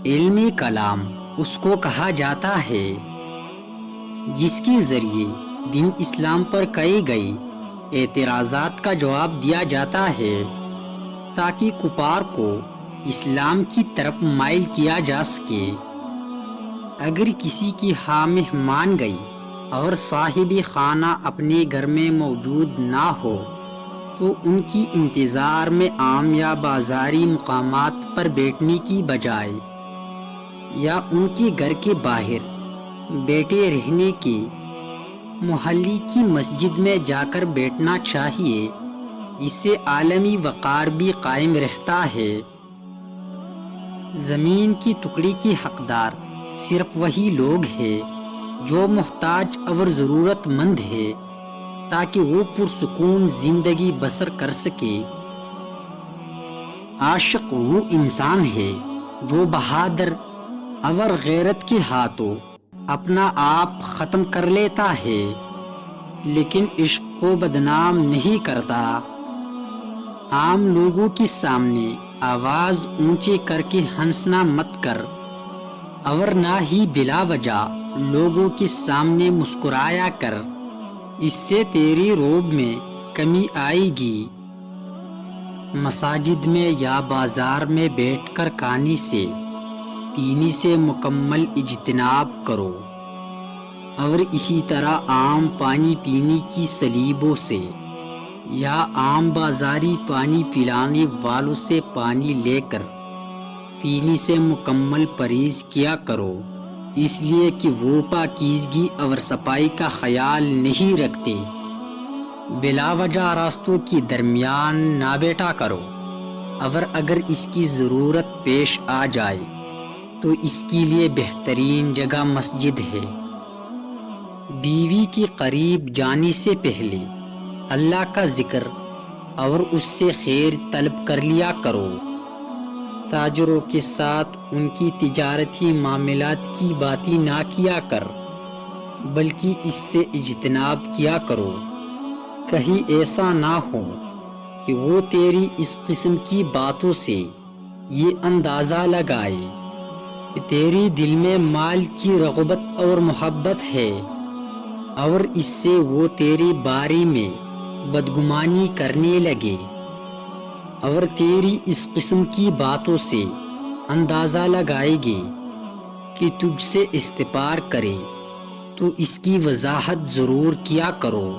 علم کلام اس کو کہا جاتا ہے جس کے ذریعے دین اسلام پر کئی گئی اعتراضات کا جواب دیا جاتا ہے تاکہ کفار کو اسلام کی طرف مائل کیا جا سکے۔ اگر کسی کی ہاں مان گئی اور صاحب خانہ اپنے گھر میں موجود نہ ہو تو ان کی انتظار میں عام یا بازاری مقامات پر بیٹھنے کی بجائے یا ان کے گھر کے باہر بیٹھے رہنے کے محلے کی مسجد میں جا کر بیٹھنا چاہیے۔ اس سے عالمی وقار بھی قائم رہتا ہے۔ زمین کی ٹکڑی کے حقدار صرف وہی لوگ ہیں جو محتاج اور ضرورت مند ہے تاکہ وہ پرسکون زندگی بسر کر سکے۔ عاشق وہ انسان ہے جو بہادر اور غیرت کے ہاتھوں اپنا آپ ختم کر لیتا ہے لیکن عشق کو بدنام نہیں کرتا۔ عام لوگوں کے سامنے آواز اونچی کر کے ہنسنا مت کر اور نہ ہی بلا وجہ لوگوں کے سامنے مسکرایا کر، اس سے تیری رعب میں کمی آئے گی۔ مساجد میں یا بازار میں بیٹھ کر کھانے سے پینے سے مکمل اجتناب کرو اور اسی طرح عام پانی پینے کی سلیبوں سے یا عام بازاری پانی پلانے والوں سے پانی لے کر پینے سے مکمل پرہیز کیا کرو، اس لیے کہ وہ پاکیزگی اور صفائی کا خیال نہیں رکھتے۔ بلا وجہ راستوں کے درمیان نہ بیٹھا کرو اور اگر اس کی ضرورت پیش آ جائے تو اس کے لیے بہترین جگہ مسجد ہے۔ بیوی کے قریب جانے سے پہلے اللہ کا ذکر اور اس سے خیر طلب کر لیا کرو۔ تاجروں کے ساتھ ان کی تجارتی معاملات کی باتیں نہ کیا کر بلکہ اس سے اجتناب کیا کرو، کہیں ایسا نہ ہو کہ وہ تیری اس قسم کی باتوں سے یہ اندازہ لگائے کہ تیری دل میں مال کی رغبت اور محبت ہے اور اس سے وہ تیرے بارے میں بدگمانی کرنے لگے اور تیری اس قسم کی باتوں سے اندازہ لگائے گے کہ تجھ سے استفسار کرے تو اس کی وضاحت ضرور کیا کرو۔